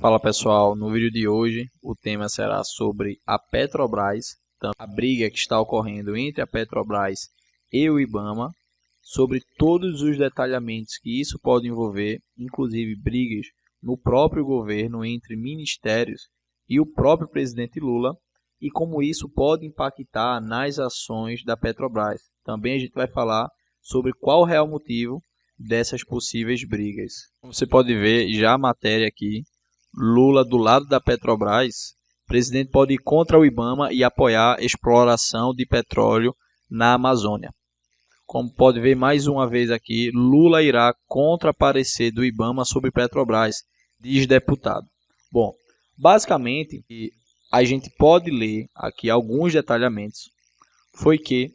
Fala pessoal, no vídeo de hoje o tema será sobre a Petrobras, a briga que está ocorrendo entre a Petrobras e o IBAMA, sobre todos os detalhamentos que isso pode envolver, inclusive brigas no próprio governo entre ministérios e o próprio presidente Lula, e como isso pode impactar nas ações da Petrobras. Também a gente vai falar sobre qual o real motivo dessas possíveis brigas. Como você pode ver já a matéria aqui, Lula do lado da Petrobras, o presidente pode ir contra o IBAMA e apoiar a exploração de petróleo na Amazônia. Como pode ver mais uma vez aqui, Lula irá contra parecer do IBAMA sobre Petrobras, diz deputado. Bom, basicamente, a gente pode ler aqui alguns detalhamentos, foi que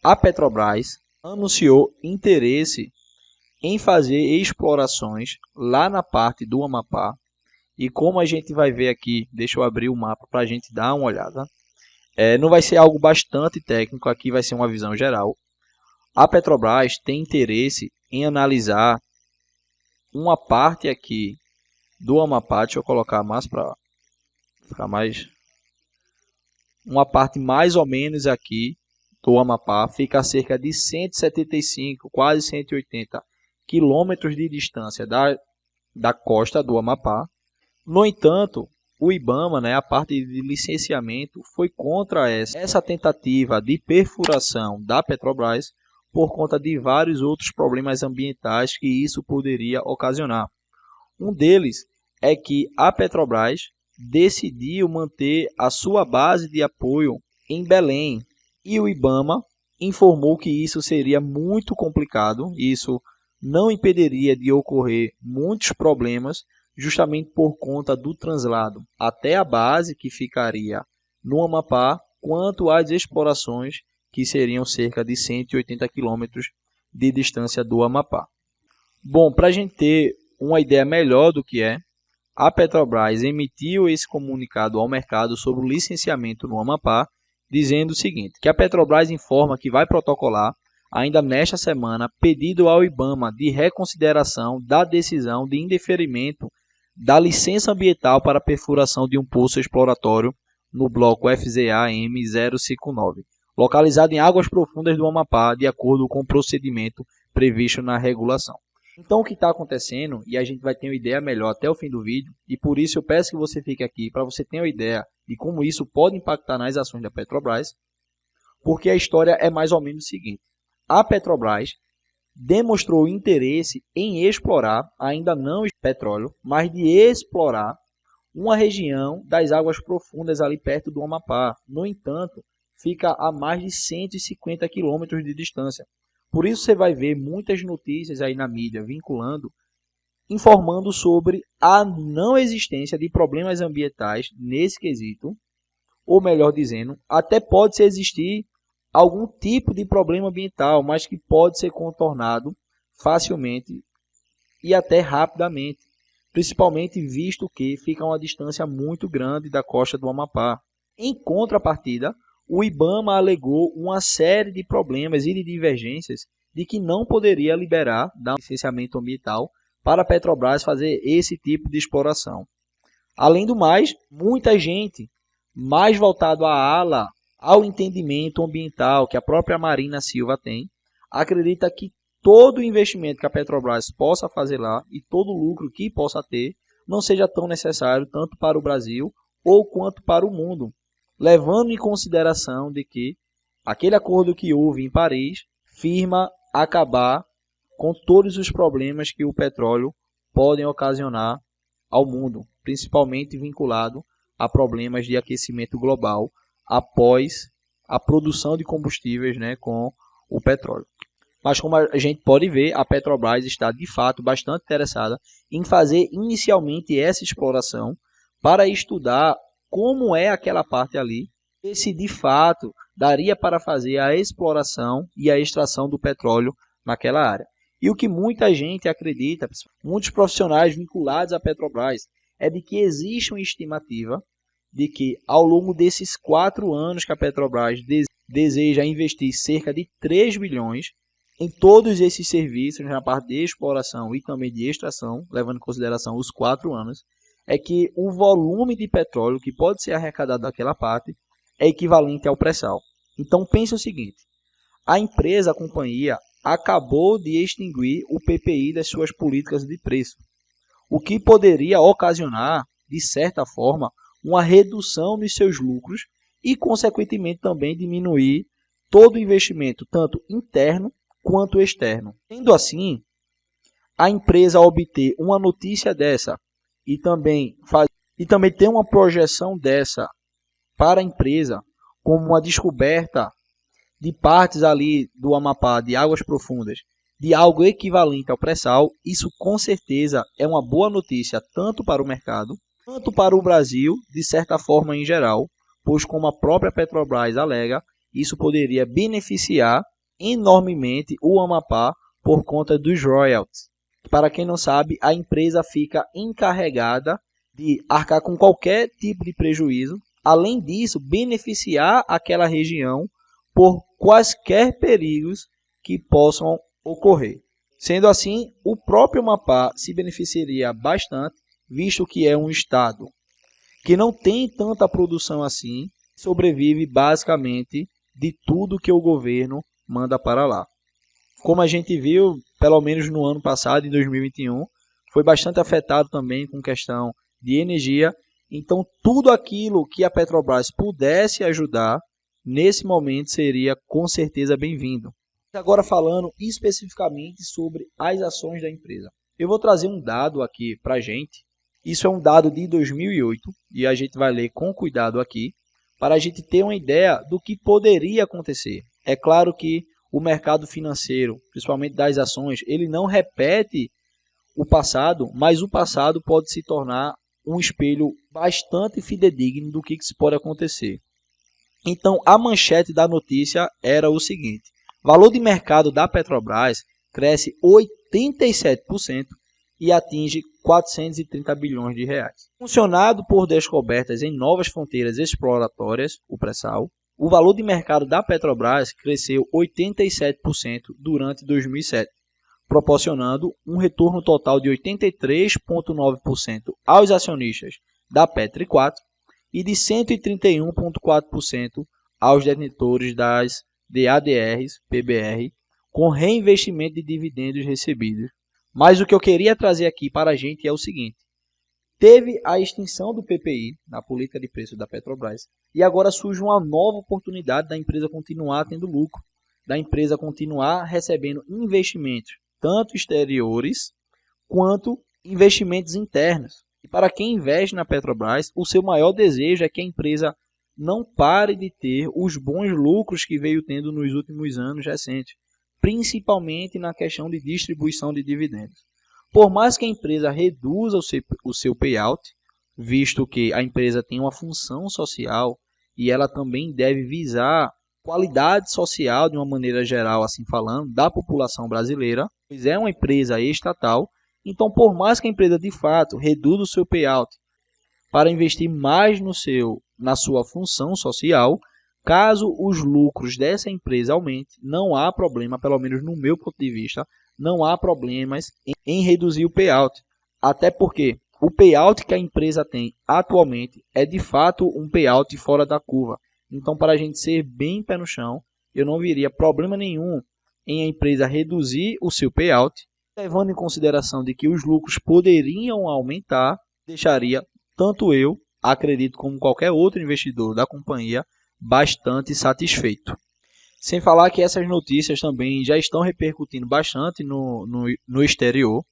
a Petrobras anunciou interesse em fazer explorações lá na parte do Amapá. E como a gente vai ver aqui, deixa eu abrir o mapa para a gente dar uma olhada. Não vai ser algo bastante técnico, aqui vai ser uma visão geral. A Petrobras tem interesse em analisar uma parte aqui do Amapá, deixa eu colocar mais para ficar mais... Uma parte mais ou menos aqui do Amapá, fica a cerca de 175, quase 180 quilômetros de distância da costa do Amapá. No entanto, o IBAMA, a parte de licenciamento, foi contra essa tentativa de perfuração da Petrobras por conta de vários outros problemas ambientais que isso poderia ocasionar. Um deles é que a Petrobras decidiu manter a sua base de apoio em Belém e o IBAMA informou que isso seria muito complicado, isso não impediria de ocorrer muitos problemas, justamente por conta do translado até a base, que ficaria no Amapá, quanto às explorações, que seriam cerca de 180 quilômetros de distância do Amapá. Bom, para a gente ter uma ideia melhor do que a Petrobras emitiu esse comunicado ao mercado sobre o licenciamento no Amapá, dizendo o seguinte, que a Petrobras informa que vai protocolar ainda nesta semana pedido ao IBAMA de reconsideração da decisão de indeferimento da licença ambiental para a perfuração de um poço exploratório no bloco FZA-M059, localizado em águas profundas do Amapá, de acordo com o procedimento previsto na regulação. Então, o que está acontecendo, e a gente vai ter uma ideia melhor até o fim do vídeo, e por isso eu peço que você fique aqui para você ter uma ideia de como isso pode impactar nas ações da Petrobras, porque a história é mais ou menos o seguinte. A Petrobras demonstrou interesse em explorar, ainda não petróleo, mas de explorar uma região das águas profundas ali perto do Amapá. No entanto, fica a mais de 150 quilômetros de distância. Por isso você vai ver muitas notícias aí na mídia vinculando, informando sobre a não existência de problemas ambientais nesse quesito, ou melhor dizendo, até pode se existir algum tipo de problema ambiental, mas que pode ser contornado facilmente e até rapidamente, principalmente visto que fica a uma distância muito grande da costa do Amapá. Em contrapartida, o IBAMA alegou uma série de problemas e de divergências de que não poderia liberar dar um licenciamento ambiental para a Petrobras fazer esse tipo de exploração. Além do mais, muita gente mais voltado à ala ao entendimento ambiental que a própria Marina Silva tem, acredita que todo o investimento que a Petrobras possa fazer lá e todo o lucro que possa ter não seja tão necessário tanto para o Brasil ou quanto para o mundo, levando em consideração de que aquele acordo que houve em Paris firma acabar com todos os problemas que o petróleo pode ocasionar ao mundo, principalmente vinculado a problemas de aquecimento global após a produção de combustíveis com o petróleo. Mas como a gente pode ver, a Petrobras está de fato bastante interessada em fazer inicialmente essa exploração para estudar como é aquela parte ali, e se de fato daria para fazer a exploração e a extração do petróleo naquela área. E o que muita gente acredita, muitos profissionais vinculados à Petrobras, é de que existe uma estimativa de que ao longo desses 4 anos que a Petrobras deseja investir cerca de 3 bilhões em todos esses serviços, na parte de exploração e também de extração, levando em consideração os 4 anos, é que o volume de petróleo que pode ser arrecadado daquela parte é equivalente ao pré-sal. Então pense o seguinte, a empresa, a companhia, acabou de extinguir o PPI das suas políticas de preço, o que poderia ocasionar, de certa forma, uma redução nos seus lucros e, consequentemente, também diminuir todo o investimento, tanto interno quanto externo. Sendo assim, a empresa obter uma notícia dessa e também ter uma projeção dessa para a empresa, como uma descoberta de partes ali do Amapá, de águas profundas, de algo equivalente ao pré-sal, isso com certeza é uma boa notícia tanto para o mercado, quanto para o Brasil, de certa forma em geral, pois como a própria Petrobras alega, isso poderia beneficiar enormemente o Amapá por conta dos royalties. Para quem não sabe, a empresa fica encarregada de arcar com qualquer tipo de prejuízo, além disso, beneficiar aquela região por quaisquer perigos que possam ocorrer. Sendo assim, o próprio Amapá se beneficiaria bastante, visto que é um estado que não tem tanta produção assim, sobrevive basicamente de tudo que o governo manda para lá. Como a gente viu, pelo menos no ano passado, em 2021, foi bastante afetado também com questão de energia. Então, tudo aquilo que a Petrobras pudesse ajudar, nesse momento seria com certeza bem-vindo. Agora falando especificamente sobre as ações da empresa. Eu vou trazer um dado aqui para a gente. Isso é um dado de 2008 e a gente vai ler com cuidado aqui para a gente ter uma ideia do que poderia acontecer. É claro que o mercado financeiro, principalmente das ações, ele não repete o passado, mas o passado pode se tornar um espelho bastante fidedigno do que se pode acontecer. Então, a manchete da notícia era o seguinte: valor de mercado da Petrobras cresce 87% e atinge 430 bilhões de reais. Funcionado por descobertas em novas fronteiras exploratórias, o pré-sal, o valor de mercado da Petrobras cresceu 87% durante 2007, proporcionando um retorno total de 83,9% aos acionistas da Petri 4 e de 131,4% aos detentores das DADRs, PBR, com reinvestimento de dividendos recebidos. Mas o que eu queria trazer aqui para a gente é o seguinte: teve a extinção do PPI na política de preço da Petrobras e agora surge uma nova oportunidade da empresa continuar tendo lucro, da empresa continuar recebendo investimentos, tanto exteriores quanto investimentos internos. E para quem investe na Petrobras, o seu maior desejo é que a empresa não pare de ter os bons lucros que veio tendo nos últimos anos recentes, principalmente na questão de distribuição de dividendos. Por mais que a empresa reduza o seu payout, visto que a empresa tem uma função social e ela também deve visar qualidade social de uma maneira geral, assim falando, da população brasileira, pois é uma empresa estatal. Então, por mais que a empresa de fato reduza o seu payout para investir mais na sua função social, caso os lucros dessa empresa aumentem, não há problema, pelo menos no meu ponto de vista, não há problemas em reduzir o payout. Até porque o payout que a empresa tem atualmente é de fato um payout fora da curva. Então, para a gente ser bem pé no chão, eu não veria problema nenhum em a empresa reduzir o seu payout, levando em consideração de que os lucros poderiam aumentar, deixaria tanto eu, acredito, como qualquer outro investidor da companhia, bastante satisfeito. Sem falar que essas notícias também já estão repercutindo bastante no exterior.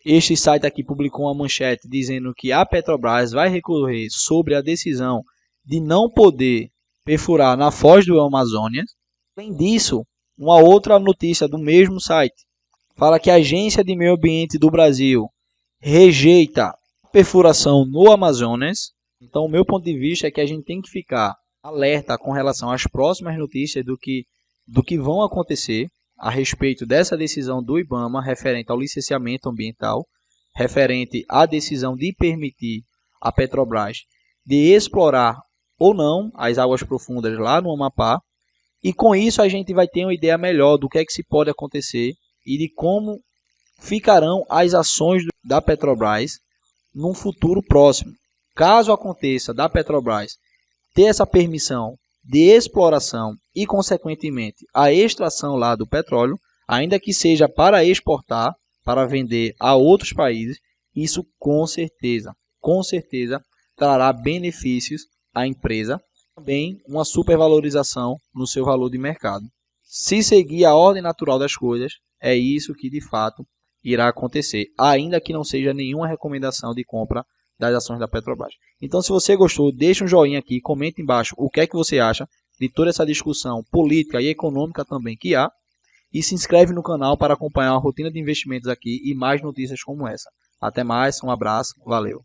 Este site aqui publicou uma manchete dizendo que a Petrobras vai recorrer sobre a decisão de não poder perfurar na foz do Amazonas. Além disso, uma outra notícia do mesmo site fala que a Agência de Meio Ambiente do Brasil rejeita a perfuração no Amazonas. Então, o meu ponto de vista é que a gente tem que ficar alerta com relação às próximas notícias do que vão acontecer a respeito dessa decisão do IBAMA referente ao licenciamento ambiental, referente à decisão de permitir a Petrobras de explorar ou não as águas profundas lá no Amapá. E com isso a gente vai ter uma ideia melhor do que é que se pode acontecer e de como ficarão as ações da Petrobras num futuro próximo. Caso aconteça da Petrobras ter essa permissão de exploração e, consequentemente, a extração lá do petróleo, ainda que seja para exportar, para vender a outros países, isso com certeza trará benefícios à empresa, também uma supervalorização no seu valor de mercado. Se seguir a ordem natural das coisas, é isso que de fato irá acontecer, ainda que não seja nenhuma recomendação de compra das ações da Petrobras. Então, se você gostou, deixa um joinha aqui, comenta embaixo o que é que você acha de toda essa discussão política e econômica também que há, e se inscreve no canal para acompanhar a rotina de investimentos aqui e mais notícias como essa. Até mais, um abraço, valeu!